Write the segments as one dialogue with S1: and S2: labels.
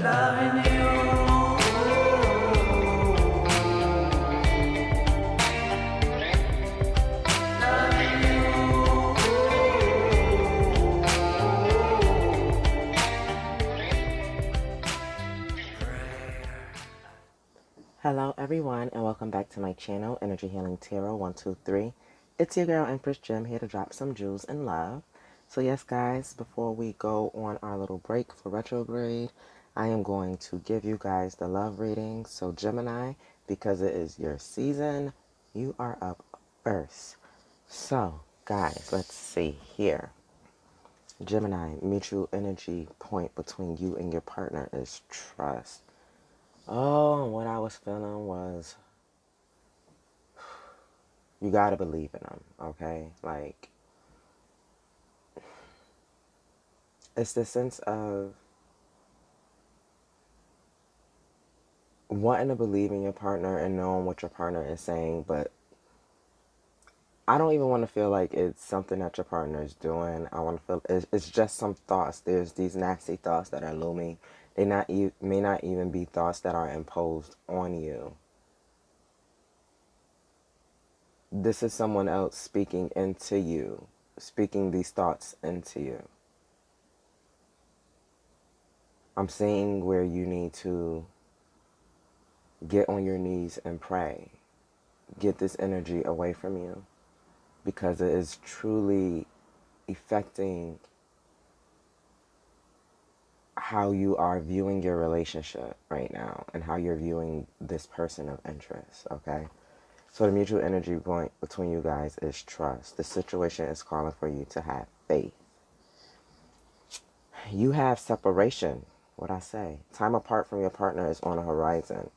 S1: Loving you.
S2: Hello everyone and welcome back to my channel, Energy Healing Tarot 123. It's your girl Empress Gem here to drop some jewels and love. So yes guys, before we go on our little break for retrograde, I am going to give you guys the love reading. So Gemini, because it is your season, you are up first. So guys, let's see here. Gemini, mutual energy point between you and your partner is trust. Oh, what I was feeling was you got to believe in them, okay? Like, it's the sense of wanting to believe in your partner and knowing what your partner is saying, but I don't even want to feel like it's something that your partner is doing. I want to feel it's just some thoughts. There's these nasty thoughts that are looming. They may not even be thoughts that are imposed on you. This is someone else speaking into you, speaking these thoughts into you. I'm seeing where you need to get on your knees and pray. Get this energy away from you because it is truly affecting how you are viewing your relationship right now and how you're viewing this person of interest, okay? So the mutual energy point between you guys is trust. The situation is calling for you to have faith. You have separation, what I say. Time apart from your partner is on the horizon.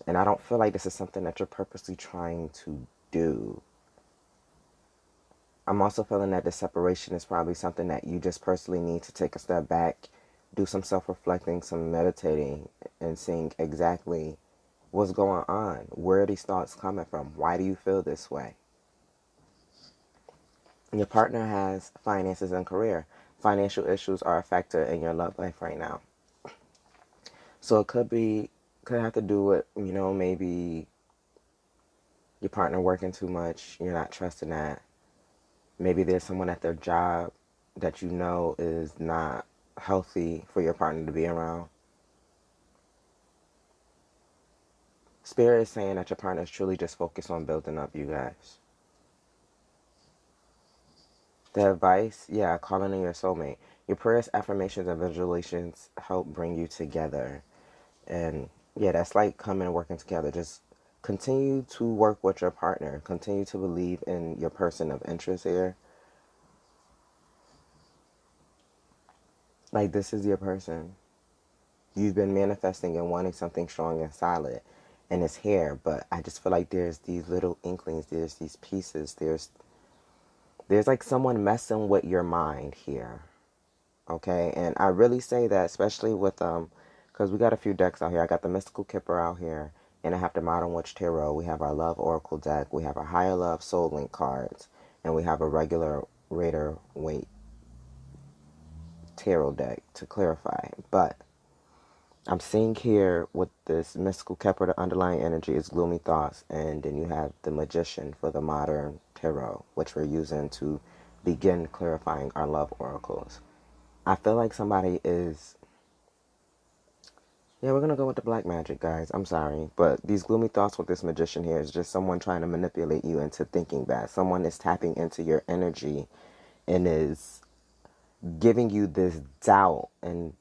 S2: And I don't feel like this is something that you're purposely trying to do. I'm also feeling that the separation is probably something that you just personally need to take a step back, do some self-reflecting, some meditating, and seeing exactly what's going on. Where are these thoughts coming from? Why do you feel this way? Your partner has finances and career. Financial issues are a factor in your love life right now. So it could have to do with, maybe your partner working too much. You're not trusting that. Maybe there's someone at their job that you know is not healthy for your partner to be around. Spirit is saying that your partner is truly just focused on building up you guys. The advice, yeah, calling in your soulmate. Your prayers, affirmations, and visualizations help bring you together. And yeah, that's like coming and working together. Just continue to work with your partner. Continue to believe in your person of interest here. Like, this is your person. You've been manifesting and wanting something strong and solid, and it's here. But I just feel like there's these little inklings, there's these pieces, there's like someone messing with your mind here, okay? And I really say that, especially with because we got a few decks out here. I got the Mystical Kipper out here, and I have the Modern Witch Tarot. We have our Love Oracle deck. We have our Higher Love Soul Link cards, and we have a regular Rider Waite Tarot deck to clarify. But I'm seeing here with this Mystical Kepler, the underlying energy is gloomy thoughts, and then you have the Magician for the modern tarot, which we're using to begin clarifying our love oracles. I feel like somebody is, yeah, we're going to go with the black magic, guys. I'm sorry, but these gloomy thoughts with this Magician here is just someone trying to manipulate you into thinking that. Someone is tapping into your energy and is giving you this doubt and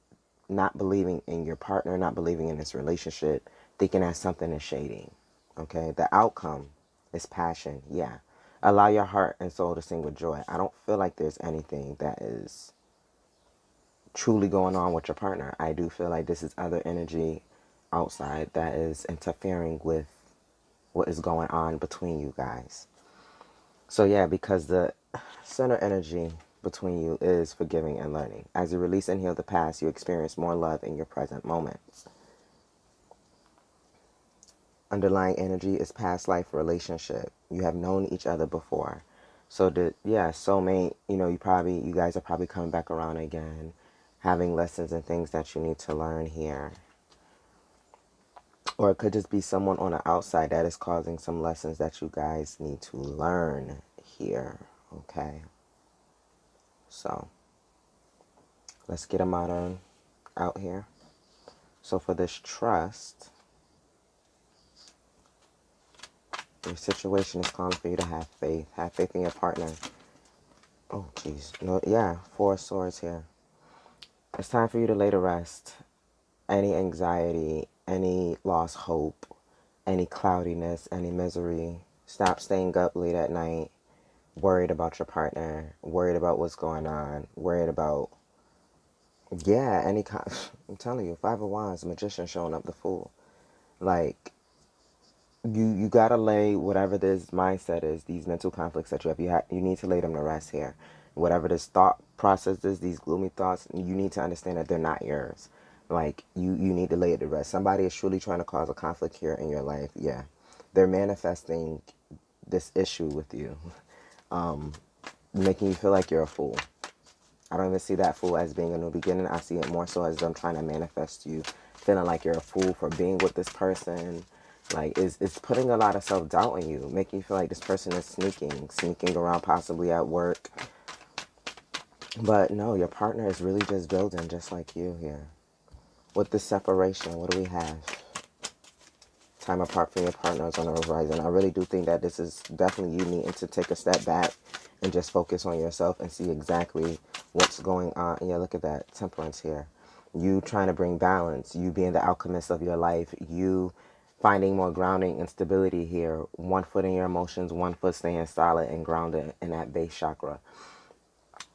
S2: not believing in your partner, not believing in this relationship, thinking that something is shady. Okay, the outcome is passion. Yeah, allow your heart and soul to sing with joy. I don't feel like there's anything that is truly going on with your partner. I do feel like this is other energy outside that is interfering with what is going on between you guys. So yeah, because the center energy between you is forgiving and learning. As you release and heal the past, you experience more love in your present moment. Underlying energy is past life relationship. You have known each other before. So yeah, soulmate, you guys are probably coming back around again. having lessons and things that you need to learn here. Or it could just be someone on the outside that is causing some lessons that you guys need to learn here. Okay. So let's get a modern out here. So for this trust, your situation is calling for you to have faith. Have faith in your partner. Oh, jeez. No, yeah, 4 swords here. It's time for you to lay to rest any anxiety, any lost hope, any cloudiness, any misery. Stop staying up late at night, worried about your partner, worried about what's going on, worried about, yeah, any kind. I'm telling you, 5 of Wands, Magician showing up, the Fool. Like, you gotta lay whatever this mindset is, these mental conflicts that you have. You need to lay them to rest here. Whatever this thought process is, these gloomy thoughts, you need to understand that they're not yours. Like, you need to lay it to rest. Somebody is truly trying to cause a conflict here in your life. Yeah, they're manifesting this issue with you, making you feel like you're a fool. I don't even see that fool as being a new beginning. I see it more so as them trying to manifest you, feeling like you're a fool for being with this person. Like, it's putting a lot of self-doubt in you, making you feel like this person is sneaking around possibly at work. But no, your partner is really just building just like you here. With this separation, what do we have? Time apart from your partners on the horizon. I really do think that this is definitely you needing to take a step back and just focus on yourself and see exactly what's going on. Yeah, look at that temperance here. You trying to bring balance, you being the alchemist of your life, you finding more grounding and stability here. 1 foot in your emotions, 1 foot staying solid and grounded in that base chakra.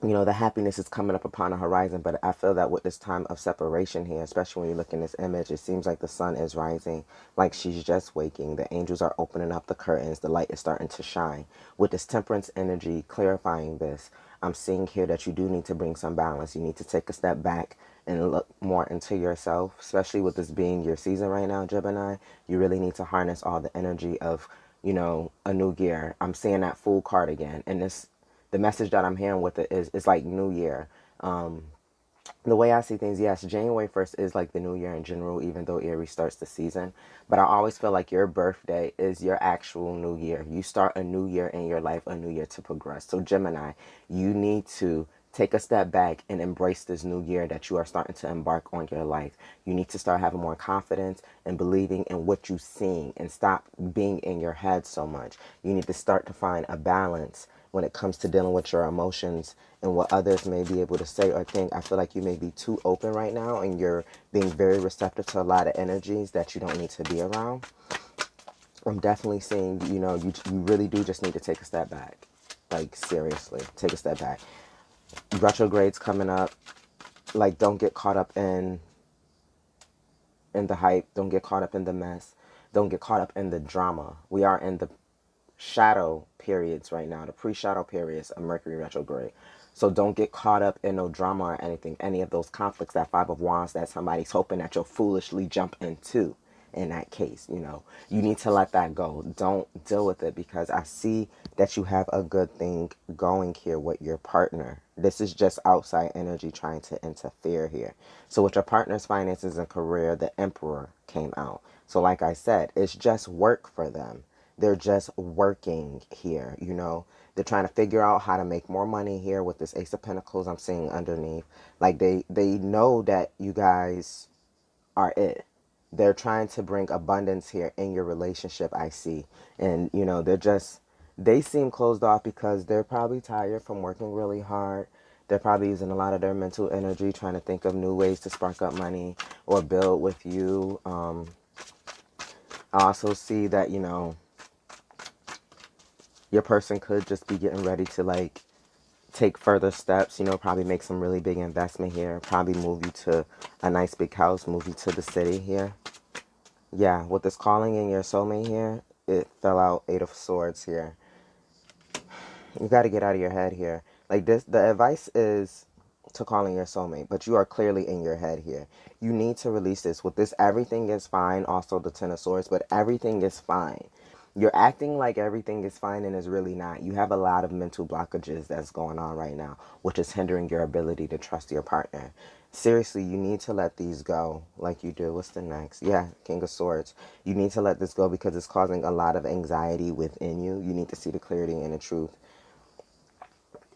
S2: You know, the happiness is coming up upon the horizon, but I feel that with this time of separation here, especially when you look in this image, it seems like the sun is rising, like she's just waking. The angels are opening up the curtains. The light is starting to shine. With this temperance energy clarifying this, I'm seeing here that you do need to bring some balance. You need to take a step back and look more into yourself, especially with this being your season right now, Gemini. You really need to harness all the energy of, you know, a new year. I'm seeing that Fool card again, and the message that I'm hearing with it is it's like New Year. The way I see things, yes, January 1st is like the new year in general, even though Aries starts the season. But I always feel like your birthday is your actual new year. You start a new year in your life, a new year to progress. So Gemini, you need to take a step back and embrace this new year that you are starting to embark on your life. You need to start having more confidence and believing in what you're seeing and stop being in your head so much. You need to start to find a balance when it comes to dealing with your emotions and what others may be able to say or think. I feel like you may be too open right now and you're being very receptive to a lot of energies that you don't need to be around. I'm definitely seeing, you know, you really do just need to take a step back. Like, seriously, take a step back. Retrogrades coming up. Like, don't get caught up in the hype. Don't get caught up in the mess. Don't get caught up in the drama. We are in the shadow periods right now, the pre-shadow periods of Mercury retrograde. So don't get caught up in no drama or anything, any of those conflicts, that 5 of Wands that somebody's hoping that you'll foolishly jump into. In that case, you know, you need to let that go. Don't deal with it, because I see that you have a good thing going here with your partner. This is just outside energy trying to interfere here. So with your partner's finances and career, the Emperor came out. So like I said, it's just work for them. They're just working here, you know. They're trying to figure out how to make more money here with this Ace of Pentacles I'm seeing underneath. Like, they know that you guys are it. They're trying to bring abundance here in your relationship, I see. And, you know, they seem closed off because they're probably tired from working really hard. They're probably using a lot of their mental energy trying to think of new ways to spark up money or build with you. I also see that, you know, your person could just be getting ready to, like, take further steps, you know, probably make some really big investment here, probably move you to a nice big house, move you to the city here. Yeah, with this calling in your soulmate here, it fell out 8 of Swords here. You got to get out of your head here. Like, this, the advice is to calling your soulmate, but you are clearly in your head here. You need to release this. With this, everything is fine. Also, the 10 of Swords, but everything is fine. You're acting like everything is fine and is really not. You have a lot of mental blockages that's going on right now, which is hindering your ability to trust your partner. Seriously, you need to let these go like you do. What's the next? Yeah, King of Swords. You need to let this go because it's causing a lot of anxiety within you. You need to see the clarity and the truth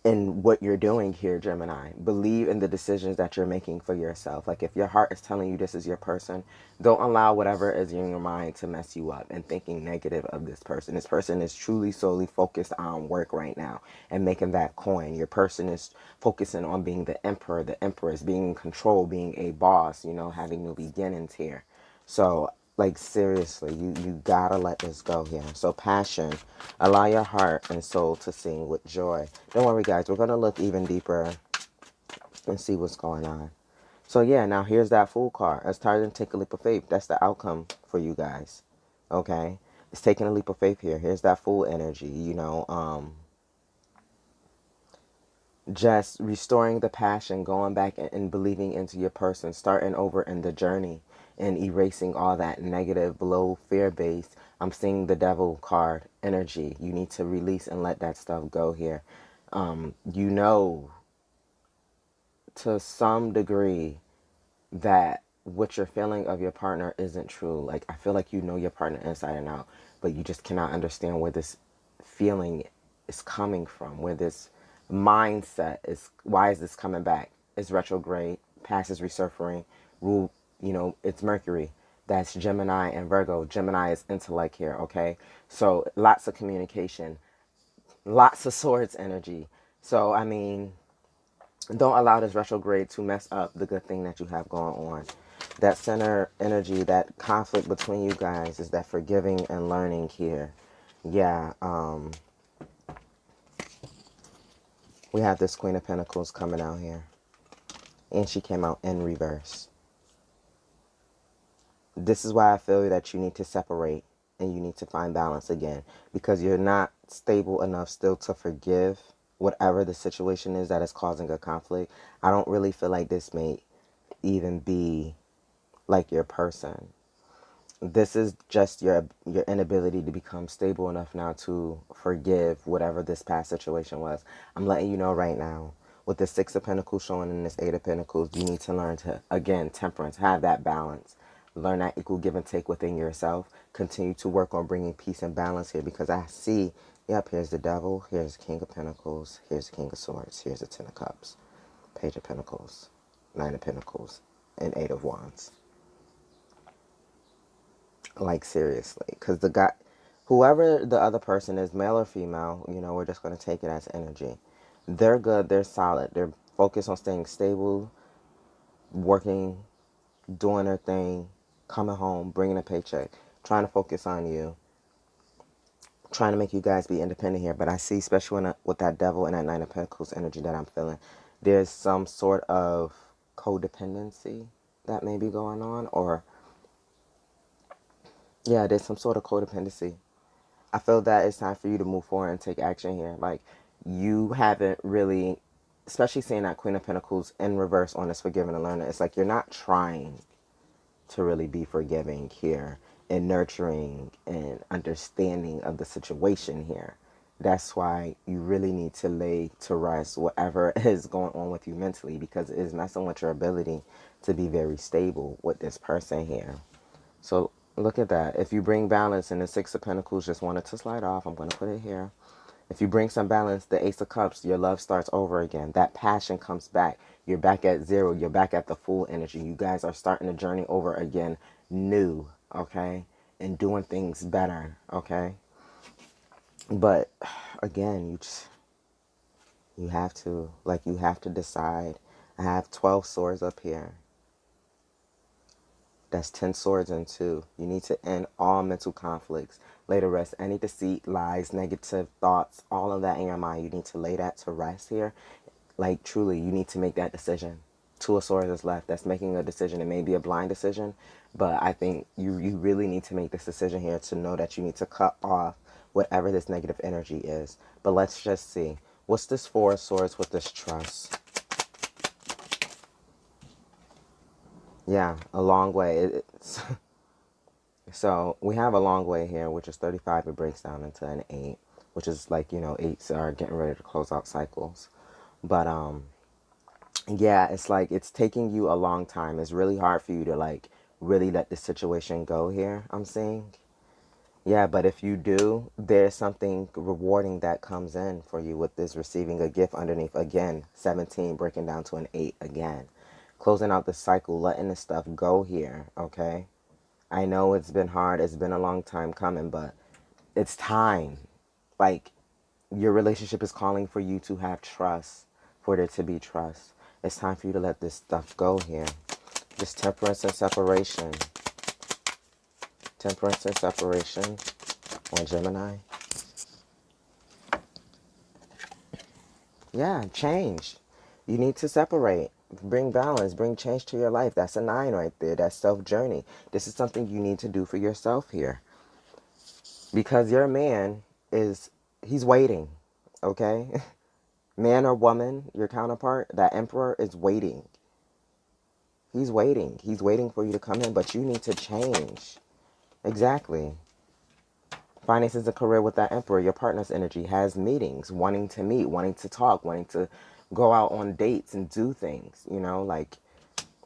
S2: in what you're doing here, Gemini. Believe in the decisions that you're making for yourself. Like if your heart is telling you this is your person, don't allow whatever is in your mind to mess you up and thinking negative of this person. This person is truly solely focused on work right now and making that coin. Your person is focusing on being the emperor, the empress, being in control, being a boss, you know, having new beginnings here. So, like, seriously, you gotta let this go here. So, passion, allow your heart and soul to sing with joy. Don't worry, guys, we're gonna look even deeper and see what's going on. So, yeah, now here's that Fool card. It's time to take a leap of faith. That's the outcome for you guys. Okay? It's taking a leap of faith here. Here's that Fool energy, you know, just restoring the passion, going back and believing into your person, starting over in the journey and erasing all that negative, low, fear-based. I'm seeing the devil card energy. You need to release and let that stuff go here. You know, to some degree, that what you're feeling of your partner isn't true. Like, I feel like you know your partner inside and out, but you just cannot understand where this feeling is coming from, where this mindset is. Why is this coming back? It's retrograde, past is resurfacing, rule, you know, it's Mercury. That's Gemini and Virgo. Gemini is intellect here, okay? So lots of communication, lots of swords energy. So, I mean, don't allow this retrograde to mess up the good thing that you have going on. That center energy, that conflict between you guys is that forgiving and learning here. Yeah, we have this Queen of Pentacles coming out here. And she came out in reverse. This is why I feel that you need to separate and you need to find balance again. Because you're not stable enough still to forgive whatever the situation is that is causing a conflict. I don't really feel like this may even be like your person. This is just your inability to become stable enough now to forgive whatever this past situation was. I'm letting you know right now, with the Six of Pentacles showing in this Eight of Pentacles, you need to learn to, again, temperance, have that balance. Learn that equal give and take within yourself. Continue to work on bringing peace and balance here, because I see, yep, here's the Devil, here's the King of Pentacles, here's the King of Swords, here's the Ten of Cups, Page of Pentacles, Nine of Pentacles, and Eight of Wands. Like, seriously, because the guy, whoever the other person is, male or female, you know, we're just going to take it as energy. They're good, they're solid, they're focused on staying stable, working, doing their thing, coming home, bringing a paycheck, trying to focus on you, trying to make you guys be independent here. But I see, especially with that Devil and that Nine of Pentacles energy that I'm feeling, there's some sort of codependency that may be going on, or yeah, there's some sort of codependency. I feel that it's time for you to move forward and take action here. Like, you haven't really, especially seeing that Queen of Pentacles in reverse on this forgiving and learning, it's like you're not trying to really be forgiving here and nurturing and understanding of the situation here. That's why you really need to lay to rest whatever is going on with you mentally, because it is messing with your ability to be very stable with this person here. So look at that. If you bring balance, and the Six of Pentacles just wanted to slide off, I'm going to put it here. If you bring some balance, the Ace of Cups, your love starts over again. That passion comes back. You're back at zero. You're back at the full energy. You guys are starting the journey over again, new, okay? And doing things better, okay? But again, you have to, like, you have to decide. I have 12 swords up here. That's 10 swords and 2. You need to end all mental conflicts. Lay to rest any deceit, lies, negative thoughts, all of that in your mind. You need to lay that to rest here. Like, truly, you need to make that decision. Two of swords is left. That's making a decision. It may be a blind decision, but I think you really need to make this decision here to know that you need to cut off whatever this negative energy is. But let's just see. What's this Four of Swords with this trust? Yeah, a long way. It's So we have a long way here, which is 35. It breaks down into an 8, which is like, eights are getting ready to close out cycles. But yeah, it's like it's taking you a long time. It's really hard for you to like really let this situation go here, I'm seeing. Yeah, but if you do, there's something rewarding that comes in for you with this receiving a gift underneath. Again, 17 breaking down to an 8 again. Closing out the cycle, letting this stuff go here, okay? I know it's been hard. It's been a long time coming, but it's time. Like, your relationship is calling for you to have trust, for there to be trust. It's time for you to let this stuff go here. Just temperance and separation. Temperance and separation on Gemini. Yeah, change. You need to separate. Bring balance. Bring change to your life. That's a 9 right there. That's self-journey. This is something you need to do for yourself here. Because your man he's waiting. Okay? Man or woman, your counterpart, that emperor is waiting. He's waiting. He's waiting for you to come in, but you need to change. Exactly. Finances and career with that emperor, your partner's energy has meetings, wanting to meet, wanting to talk, wanting to go out on dates and do things, like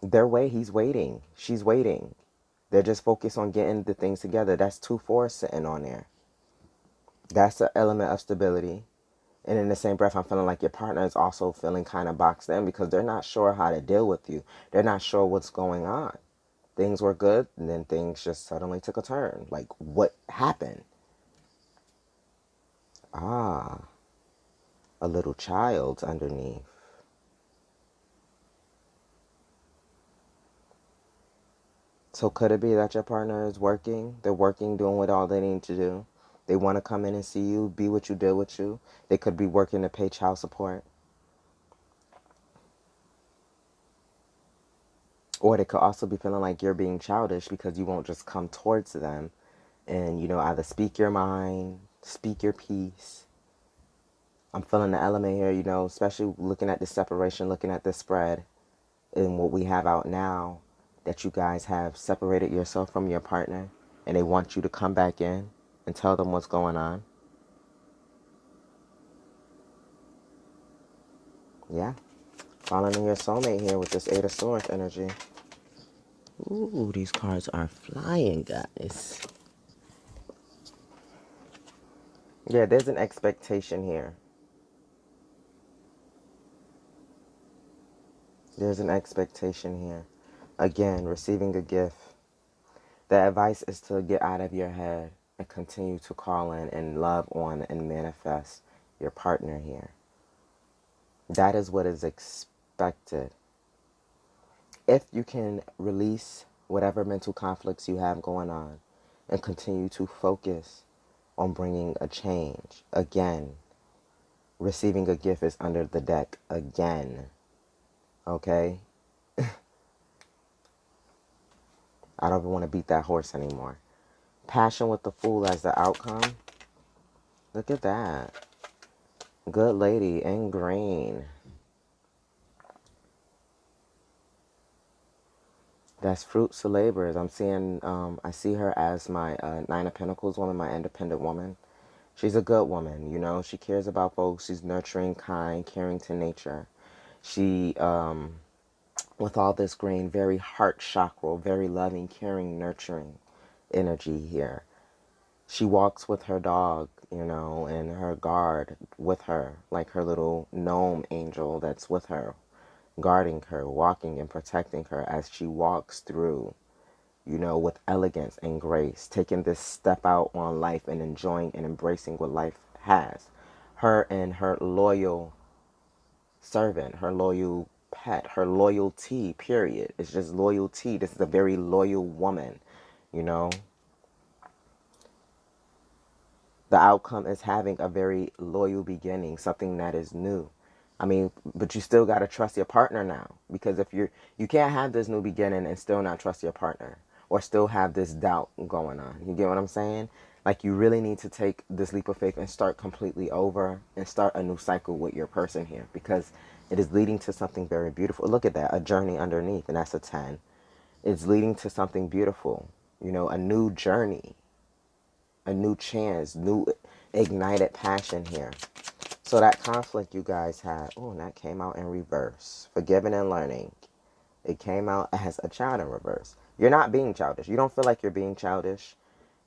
S2: he's waiting. She's waiting. They're just focused on getting the things together. That's 2-4 sitting on there. That's an element of stability. And in the same breath, I'm feeling like your partner is also feeling kind of boxed in because they're not sure how to deal with you. They're not sure what's going on. Things were good, and then things just suddenly took a turn. Like, what happened? Ah, a little child underneath. So could it be that your partner is working? They're working, doing what all they need to do. They want to come in and see you, be what you did with you. They could be working to pay child support. Or they could also be feeling like you're being childish because you won't just come towards them and, either speak your mind, speak your piece. I'm feeling the element here, especially looking at this separation, looking at this spread and what we have out now, that you guys have separated yourself from your partner and they want you to come back in and tell them what's going on. Yeah. Falling in your soulmate here with this 8 of Swords energy. Ooh, these cards are flying, guys. Yeah, there's an expectation here. There's an expectation here. Again, receiving a gift. The advice is to get out of your head and continue to call in and love on and manifest your partner here. That is what is expected. If you can release whatever mental conflicts you have going on and continue to focus on bringing a change, again, receiving a gift is under the deck again. Okay? I don't even want to beat that horse anymore. Passion with the Fool as the outcome. Look at that. Good lady in green. That's fruits of labors. I'm seeing, I see her as my 9 of Pentacles woman, my independent woman. She's a good woman, She cares about folks. She's nurturing, kind, caring to nature. She, with all this green, very heart chakra, very loving, caring, nurturing energy here. She walks with her dog, and her guard with her, like her little gnome angel that's with her, guarding her, walking and protecting her as she walks through, with elegance and grace, taking this step out on life and enjoying and embracing what life has. Her and her loyal servant, her loyal pet, her loyalty, period. It's just loyalty. This is a very loyal woman, you know. The outcome is having a very loyal beginning, something that is new. I mean, but you still got to trust your partner now, because if you can't have this new beginning and still not trust your partner or still have this doubt going on. You get what I'm saying? Like, you really need to take this leap of faith and start completely over and start a new cycle with your person here, because it is leading to something very beautiful. Look at that, a journey underneath, and that's a 10. It's leading to something beautiful. you know, a new journey, a new chance, new ignited passion here. So that conflict you guys had, oh, and that came out in reverse. Forgiving and learning. It came out as a child in reverse. You're not being childish. You don't feel like you're being childish.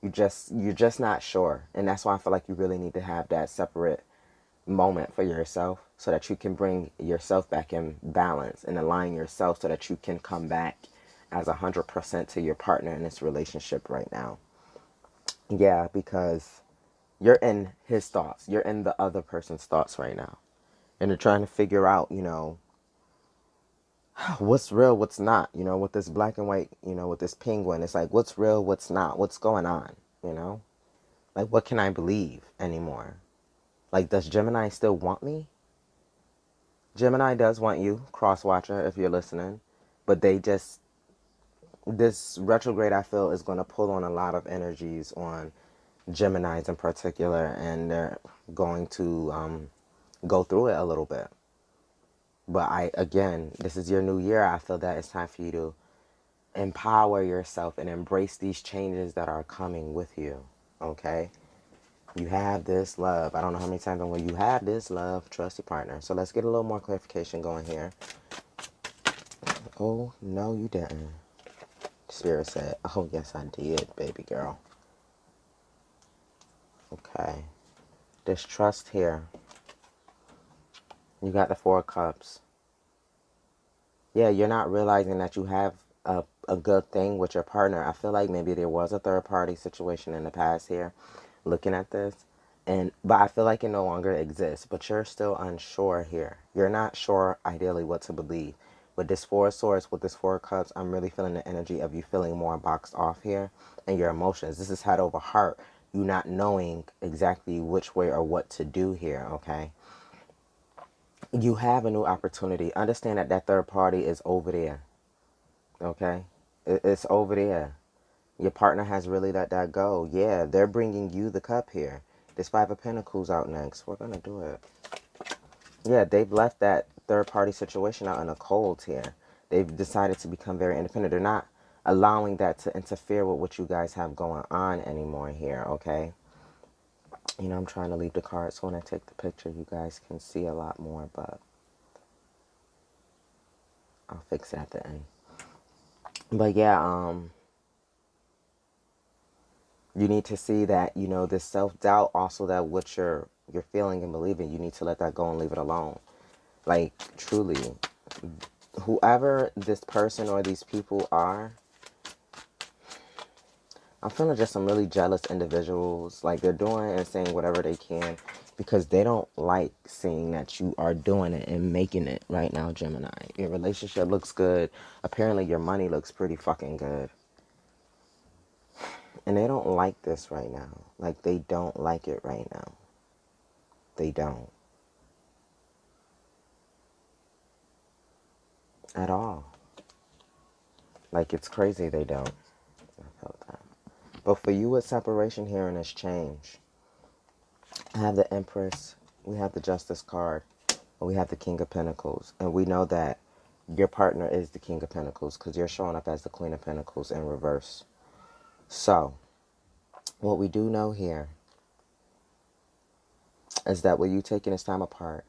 S2: You're just not sure. And that's why I feel like you really need to have that separate moment for yourself so that you can bring yourself back in balance and align yourself so that you can come back as 100% to your partner in this relationship right now. Yeah, because you're in his thoughts. You're in the other person's thoughts right now. And they're trying to figure out, you know, what's real, what's not, you know, with this black and white, you know, with this penguin. It's like, what's real, what's not, what's going on, you know? Like, what can I believe anymore? Like, does Gemini still want me? Gemini does want you, cross watcher, if you're listening. But they just, this retrograde, I feel, is going to pull on a lot of energies on Geminis in particular. And they're going to go through it a little bit. But again, this is your new year. I feel that it's time for you to empower yourself and embrace these changes that are coming with you. Okay? You have this love. I don't know how many times I'm going, you have this love, trust your partner. So let's get a little more clarification going here. Oh, no, you didn't. Spirit said, oh, yes, I did, baby girl. Okay. This trust here. You got the Four of Cups. Yeah, you're not realizing that you have a good thing with your partner. I feel like maybe there was a third party situation in the past here, looking at this. But I feel like it no longer exists. But you're still unsure here. You're not sure ideally what to believe. With this Four of Swords, with this Four of Cups, I'm really feeling the energy of you feeling more boxed off here and your emotions. This is head over heart. You not knowing exactly which way or what to do here, okay? You have a new opportunity. Understand that that third party is over there, okay? It's over there. Your partner has really let that go. Yeah, they're bringing you the cup here. This Five of Pentacles out next. We're going to do it. Yeah, they've left that third party situation out in the cold here. They've decided to become very independent. They're not allowing that to interfere with what you guys have going on anymore here, okay? You know, I'm trying to leave the card so when I take the picture, you guys can see a lot more, but I'll fix it at the end. But yeah, you need to see that, you know, this self-doubt, also that what you're feeling and believing, you need to let that go and leave it alone. Like, truly, whoever this person or these people are, I'm feeling just some really jealous individuals. Like, they're doing and saying whatever they can because they don't like seeing that you are doing it and making it right now, Gemini. Your relationship looks good. Apparently, your money looks pretty fucking good. And they don't like this right now. Like, they don't like it right now. They don't. At all. Like, it's crazy they don't. I felt that. But for you, it's separation here and it's change. I have the Empress. We have the Justice card. We have the King of Pentacles. And we know that your partner is the King of Pentacles because you're showing up as the Queen of Pentacles in reverse. So, what we do know here is that when you taking this time apart,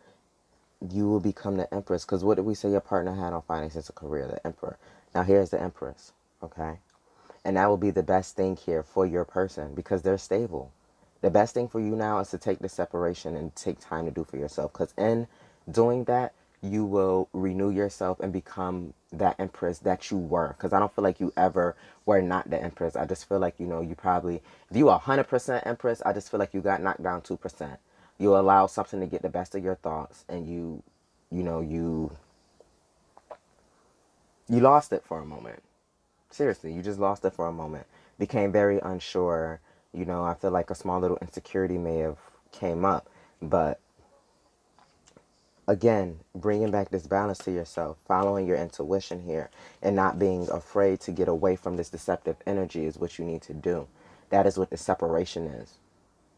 S2: you will become the Empress. Because what did we say your partner had on finances and career? The Emperor. Now, here's the Empress. Okay? And that will be the best thing here for your person because they're stable. The best thing for you now is to take the separation and take time to do for yourself. Because in doing that, you will renew yourself and become that Empress that you were. Because I don't feel like you ever were not the Empress. I just feel like, you know, you probably, if you are 100% Empress, I just feel like you got knocked down 2%. You allow something to get the best of your thoughts and you lost it for a moment. Seriously, you just lost it for a moment. Became very unsure. You know, I feel like a small little insecurity may have came up. But again, bringing back this balance to yourself, following your intuition here, and not being afraid to get away from this deceptive energy is what you need to do. That is what the separation is.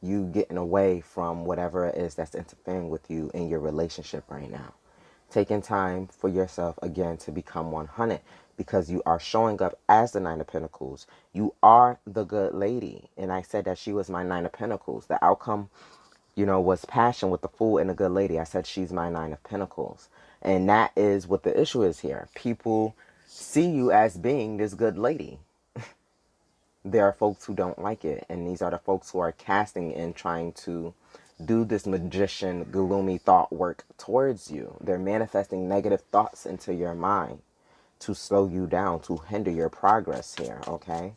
S2: You getting away from whatever it is that's interfering with you in your relationship right now. taking time for yourself again to become 100, because you are showing up as the Nine of Pentacles. You are the good lady. And I said that she was my Nine of Pentacles. The outcome, was passion with the Fool and the good lady. I said she's my Nine of Pentacles. And that is what the issue is here. People see you as being this good lady. There are folks who don't like it. And these are the folks who are casting and trying to do this magician, gloomy thought work towards you. They're manifesting negative thoughts into your mind to slow you down, to hinder your progress here, okay?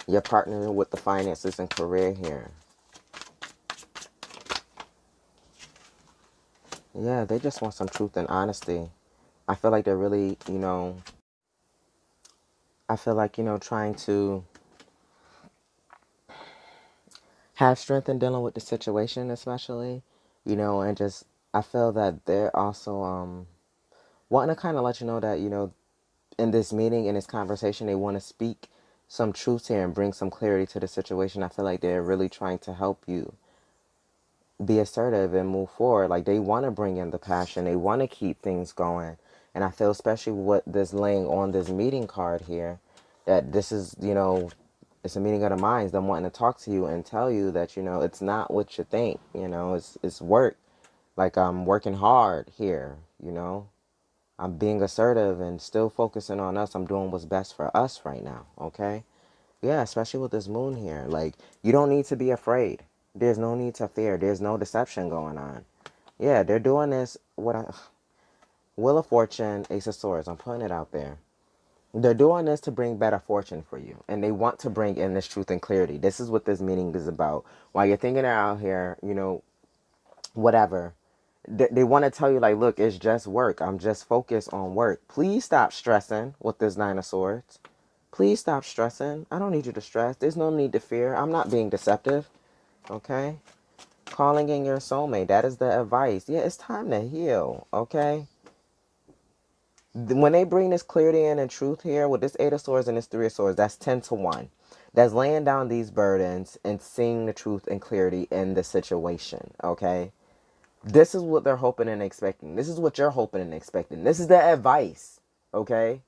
S2: You're partnering with the finances and career here. Yeah, they just want some truth and honesty. I feel like they're really, trying to have strength in dealing with the situation, especially, and just, I feel that they're also wanting to kind of let you know that, in this meeting, in this conversation, they want to speak some truth here and bring some clarity to the situation. I feel like they're really trying to help you be assertive and move forward. Like, they want to bring in the passion. They want to keep things going. And I feel, especially with this laying on this meeting card here, that this is, it's a meeting of the minds. Them wanting to talk to you and tell you that, it's not what you think. It's work. Like, I'm working hard here, I'm being assertive and still focusing on us. I'm doing what's best for us right now, okay? Yeah, especially with this moon here. Like, you don't need to be afraid. There's no need to fear. There's no deception going on. Yeah, they're doing this. Wheel of Fortune, Ace of Swords. I'm putting it out there. They're doing this to bring better fortune for you. And they want to bring in this truth and clarity. This is what this meeting is about. While you're thinking out here, whatever. They want to tell you, like, look, it's just work. I'm just focused on work. Please stop stressing with this Nine of Swords. Please stop stressing. I don't need you to stress. There's no need to fear. I'm not being deceptive. Okay? Calling in your soulmate. That is the advice. Yeah, it's time to heal. Okay? When they bring this clarity in and truth here with this Eight of Swords and this Three of Swords, that's 10 to 1. That's laying down these burdens and seeing the truth and clarity in the situation. Okay? This is what they're hoping and expecting. This is what you're hoping and expecting. This is the advice. Okay?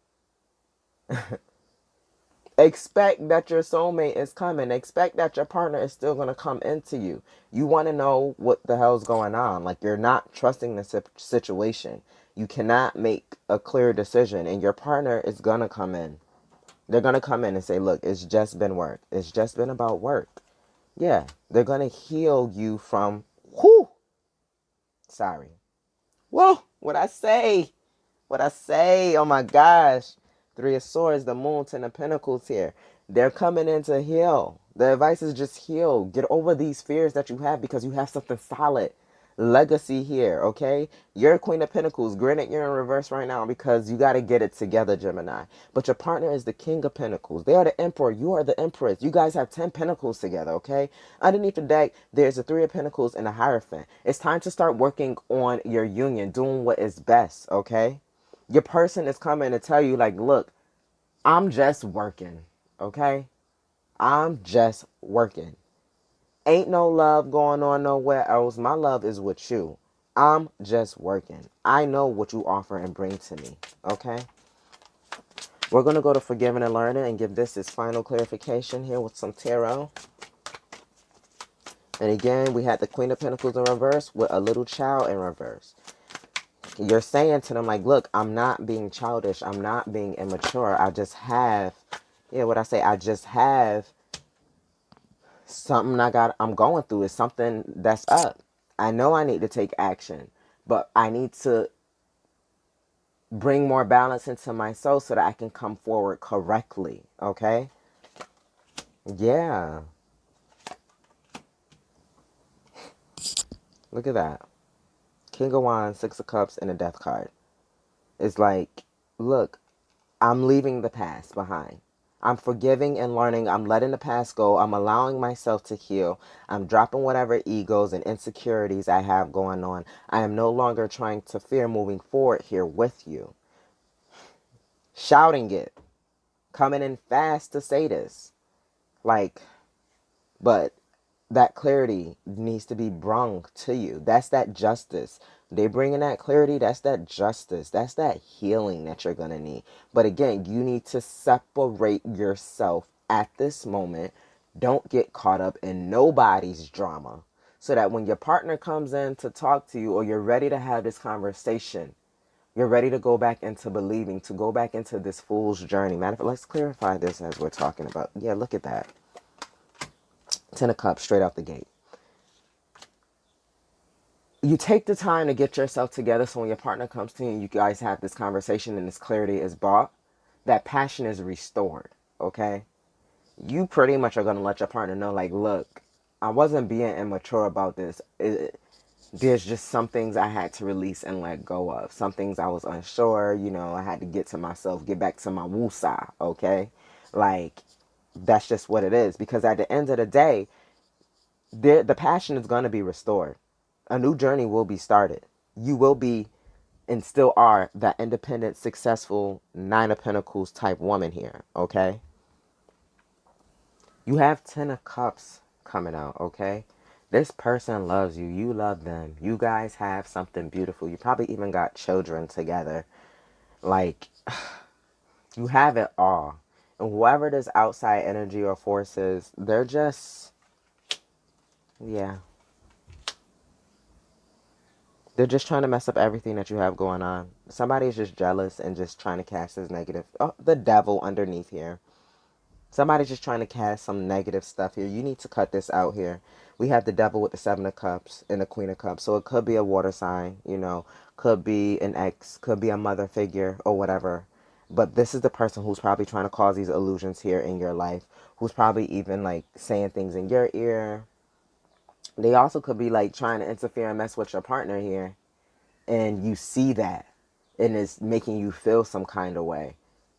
S2: Expect that your soulmate is coming. Expect that your partner is still going to come into you. You want to know what the hell's going on. Like, you're not trusting the situation. You cannot make a clear decision. And your partner is going to come in. They're going to come in and say, look, it's just been work. It's just been about work. Yeah. They're going to heal you from, sorry. Whoa, what I say? What I say? Oh my gosh. Three of Swords, the Moon, Ten of Pentacles here. They're coming in to heal. The advice is just heal. Get over these fears that you have because you have something solid. Legacy here, okay? You're Queen of Pentacles. Granted, you're in reverse right now because you got to get it together, Gemini. But your partner is the King of Pentacles. They are the Emperor. You are the Empress. You guys have 10 Pentacles together, okay? Underneath the deck, there's a Three of Pentacles and a Hierophant. It's time to start working on your union, doing what is best, okay? Your person is coming to tell you, like, look, I'm just working, okay? I'm just working. Ain't no love going on nowhere else. My love is with you. I'm just working. I know what you offer and bring to me, okay? We're going to go to Forgiving and Learning and give this its final clarification here with some tarot. And again, we had the Queen of Pentacles in reverse with a little child in reverse. You're saying to them, like, look, I'm not being childish. I'm not being immature. I just have, I just have something I'm going through. It's something that's up. I know I need to take action, but I need to bring more balance into my soul so that I can come forward correctly. Okay? Yeah. Look at that. King of Wands, Six of Cups, and a Death card. It's like, look, I'm leaving the past behind. I'm forgiving and learning. I'm letting the past go. I'm allowing myself to heal. I'm dropping whatever egos and insecurities I have going on. I am no longer trying to fear moving forward here with you. Shouting it. Coming in fast to say this. Like, but that clarity needs to be brung to you. That's that justice. They bringing that clarity. That's that justice. That's that healing that you're going to need. But again, you need to separate yourself at this moment. Don't get caught up in nobody's drama. So that when your partner comes in to talk to you, or you're ready to have this conversation, you're ready to go back into believing, to go back into this fool's journey. Matter of fact, let's clarify this as we're talking about. Yeah, look at that. Ten of Cups straight out the gate. You take the time to get yourself together, so when your partner comes to you and you guys have this conversation and this clarity is brought, that passion is restored, okay? You pretty much are going to let your partner know, like, look, I wasn't being immature about this. There's just some things I had to release and let go of. Some things I was unsure, I had to get to myself, get back to my woosah, okay? Like, that's just what it is. Because at the end of the day, the passion is going to be restored. A new journey will be started. You will be, and still are, that independent, successful, Nine of Pentacles type woman here, okay? You have Ten of Cups coming out, okay? This person loves you. You love them. You guys have something beautiful. You probably even got children together. Like, you have it all. And whoever this outside energy or force is, they're just, yeah. They're just trying to mess up everything that you have going on. Somebody's just jealous and just trying to cast this negative. Oh, the devil underneath here. Somebody's just trying to cast some negative stuff here. You need to cut this out here. We have the devil with the Seven of Cups and the Queen of Cups. So it could be a water sign, could be an ex, could be a mother figure or whatever. But this is the person who's probably trying to cause these illusions here in your life, who's probably even like saying things in your ear. They also could be like trying to interfere and mess with your partner here. And you see that, and it's making you feel some kind of way.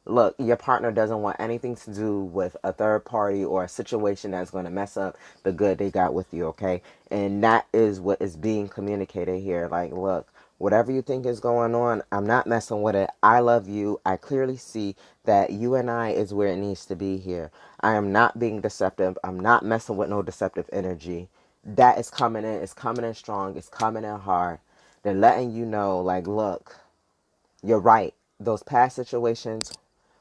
S2: Look, your partner doesn't want anything to do with a third party or a situation that's going to mess up the good they got with you, okay? And that is what is being communicated here. Like, look, whatever you think is going on, I'm not messing with it. I love you. I clearly see that you and I is where it needs to be here. I am not being deceptive. I'm not messing with no deceptive energy. That is coming in. It's coming in strong. It's coming in hard. They're letting you know, like, look, you're right. Those past situations,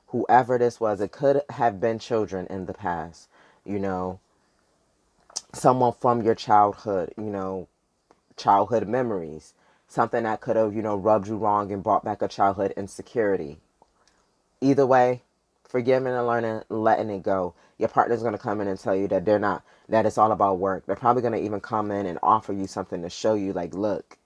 S2: whoever this was, it could have been children in the past, you know, someone from your childhood, childhood memories, something that could have, rubbed you wrong and brought back a childhood insecurity. Either way, forgiving and learning, letting it go. Your partner's going to come in and tell you that that it's all about work. They're probably going to even come in and offer you something to show you, like, look,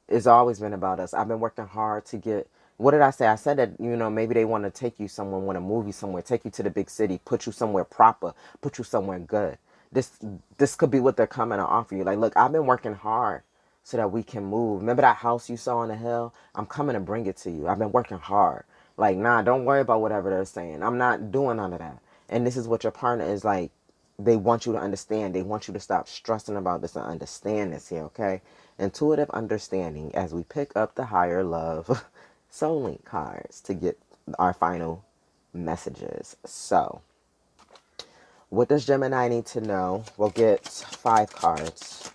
S2: it's always been about us. I've been working hard to get, what did I say? I said that, maybe they want to take you somewhere, want to move you somewhere, take you to the big city, put you somewhere proper, put you somewhere good. This could be what they're coming to offer you. Like, look, I've been working hard so that we can move. Remember that house you saw on the hill? I'm coming to bring it to you. I've been working hard. Like, nah, don't worry about whatever they're saying. I'm not doing none of that. And this is what your partner is like. They want you to understand. They want you to stop stressing about this and understand this here, okay? Intuitive understanding as we pick up the higher love soul link cards to get our final messages. So, what does Gemini need to know? We'll get 5 cards.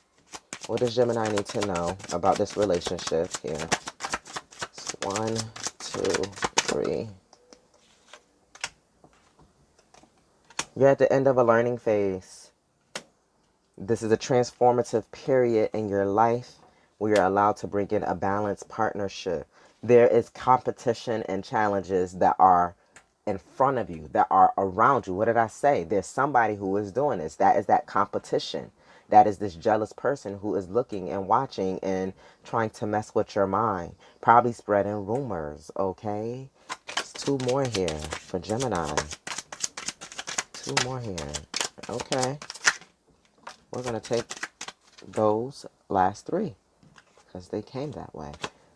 S2: What does Gemini need to know about this relationship here? It's 1, 2, 3. You're at the end of a learning phase. This is a transformative period in your life where you're allowed to bring in a balanced partnership. There is competition and challenges that are in front of you, that are around you. What did I say? There's somebody who is doing this. That is that competition. That is this jealous person who is looking and watching and trying to mess with your mind. Probably spreading rumors, okay? There's 2 more here for Gemini. 2 more here. Okay. We're going to take those last 3 because they came that way.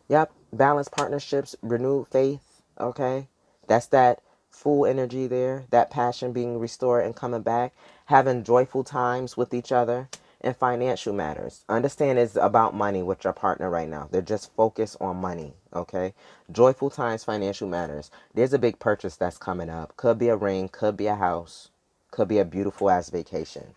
S2: Yep. Balanced partnerships, renewed faith. Okay. That's that full energy there. That passion being restored and coming back. Having joyful times with each other. And financial matters. Understand it's about money with your partner right now. They're just focused on money. Okay. Joyful times, financial matters. There's a big purchase that's coming up. Could be a ring. Could be a house. Could be a beautiful ass vacation.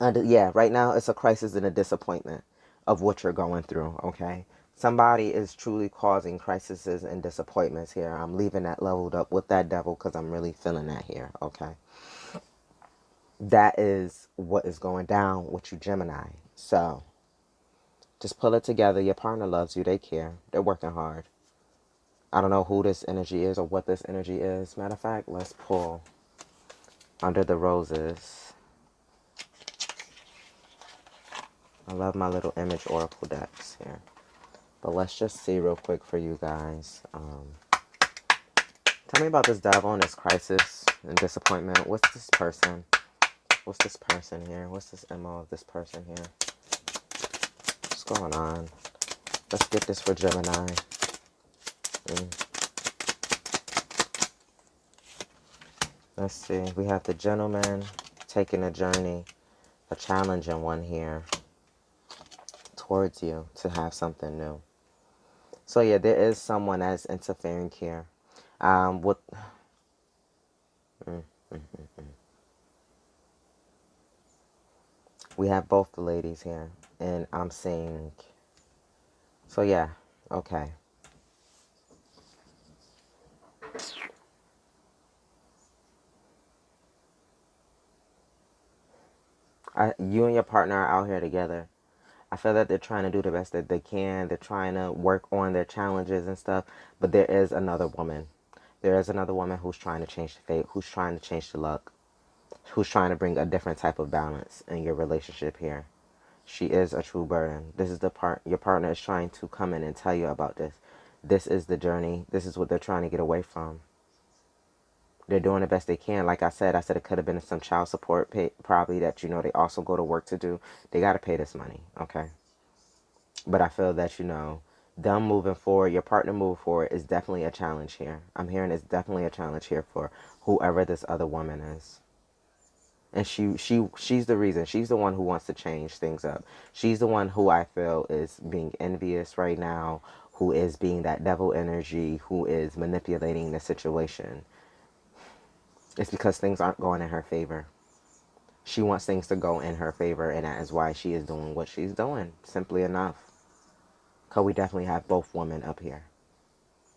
S2: Yeah, right now it's a crisis and a disappointment. of what you're going through, okay? Somebody is truly causing crises and disappointments here. I'm leaving that leveled up with that devil because I'm really feeling that here, okay? That is what is going down with you, Gemini. So just pull it together. Your partner loves you. They care. They're working hard. I don't know who this energy is or what this energy is. Matter of fact, let's pull Under the Roses. I love my little image oracle decks here. But let's just see real quick for you guys. Tell me about this devil and this crisis and disappointment. What's this person? What's this person here? What's this MO of this person here? What's going on? Let's get this for Gemini. Let's see. We have the gentleman taking a journey, a challenging one here towards you to have something new. So yeah, there is someone that's interfering here. What? We have both the ladies here, and I'm seeing. So yeah, okay. You and your partner are out here together. I feel that they're trying to do the best that they can. They're trying to work on their challenges and stuff. But there is another woman. There is another woman who's trying to change the fate, who's trying to change the luck, who's trying to bring a different type of balance in your relationship here. She is a true burden. This is the part your partner is trying to come in and tell you about this. This is the journey. This is what they're trying to get away from. They're doing the best they can. Like I said it could have been some child support pay, probably that, they also go to work to do. They got to pay this money, okay? But I feel that, them moving forward, your partner moving forward is definitely a challenge here. I'm hearing it's definitely a challenge here for whoever this other woman is. And she's the reason. She's the one who wants to change things up. She's the one who I feel is being envious right now, who is being that devil energy, who is manipulating the situation. It's because things aren't going in her favor. She wants things to go in her favor, and that is why she is doing what she's doing, simply enough. Because we definitely have both women up here.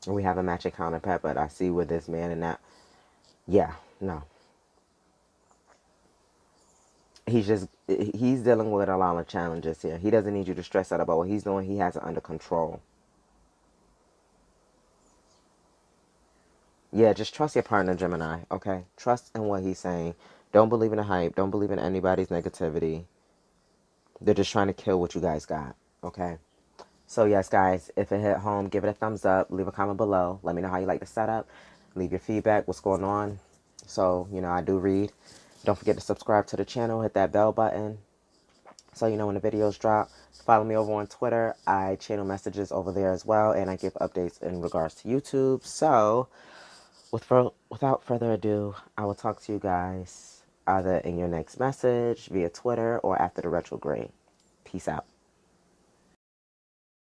S2: And we have a matching counterpart, but I see with this man and that, yeah, no. He's dealing with a lot of challenges here. He doesn't need you to stress out about what he's doing. He has it under control. Yeah, just trust your partner, Gemini, okay? Trust in what he's saying. Don't believe in the hype. Don't believe in anybody's negativity. They're just trying to kill what you guys got, okay? So yes, guys, if it hit home, give it a thumbs up. Leave a comment below. Let me know how you like the setup. Leave your feedback. What's going on? So, I do read. Don't forget to subscribe to the channel. Hit that bell button so you know when the videos drop. Follow me over on Twitter. I channel messages over there as well, and I give updates in regards to YouTube. So, without further ado, I will talk to you guys either in your next message, via Twitter, or after the retrograde. Peace out.